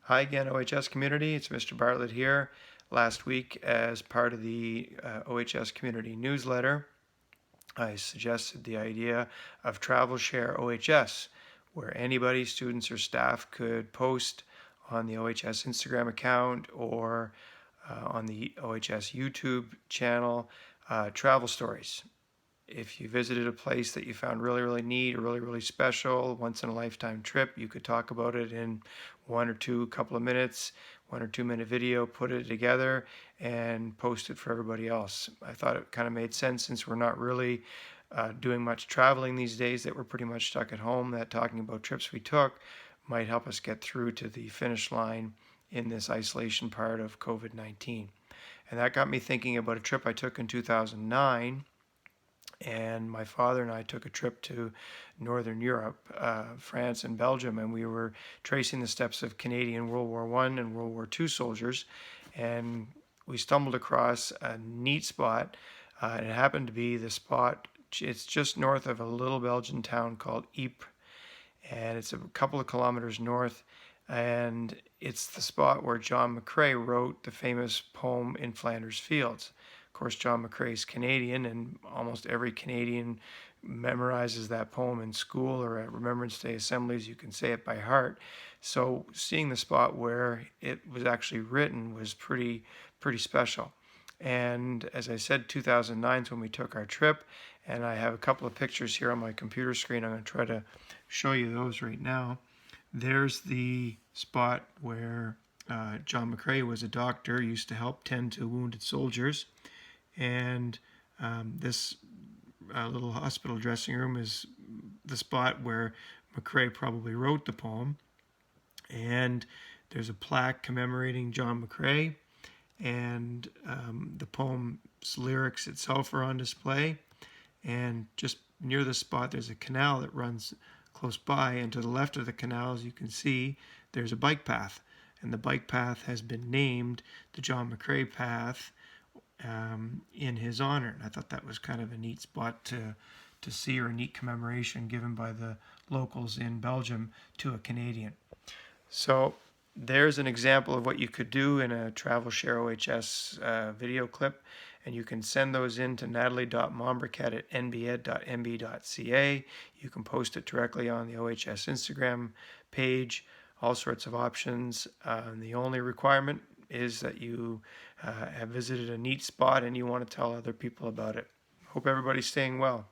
Hi again, OHS community. It's Mr. Bartlett here. Last week, as part of the OHS community newsletter, I suggested the idea of Travel Share OHS, where anybody, students or staff, could post on the OHS Instagram account or on the OHS YouTube channel travel stories. If you visited a place that you found really neat or really special, once in a lifetime trip, you could talk about it in couple of minutes, 1 or 2 minute video, put it together and post it for everybody else. I thought it kind of made sense, since we're not really doing much traveling these days, that we're pretty much stuck at home, that talking about trips we took might help us get through to the finish line in this isolation part of COVID-19. And that got me thinking about a trip I took in 2009. And my father and I took a trip to Northern Europe, France and Belgium, and we were tracing the steps of Canadian World War I and World War II soldiers. And we stumbled across a neat spot, and it happened to be the spot. It's just north of a little Belgian town called Ypres, and it's a couple of kilometers north. And it's the spot where John McCrae wrote the famous poem In Flanders Fields. Of course, John McCrae is Canadian, and almost every Canadian memorizes that poem in school or at Remembrance Day assemblies. You can say it by heart. So seeing the spot where it was actually written was pretty special. And as I said, 2009 is when we took our trip, and I have a couple of pictures here on my computer screen. I'm going to try to show you those right now. There's the spot where John McCrae was a doctor, used to help tend to wounded soldiers. And this little hospital dressing room is the spot where McCrae probably wrote the poem. And there's a plaque commemorating John McCrae. And the poem's lyrics itself are on display. And just near the spot, there's a canal that runs close by, and to the left of the canal, as you can see, there's a bike path, and the bike path has been named the John McCrae Path in his honor. And I thought that was kind of a neat spot to see, or a neat commemoration given by the locals in Belgium to a Canadian. So there's an example of what you could do in a Travel Share OHS video clip, and you can send those in to natalie.mombrikat@nbed.mb.ca. You can post it directly on the OHS Instagram page, all sorts of options. The only requirement is that you have visited a neat spot and you want to tell other people about it. Hope everybody's staying well.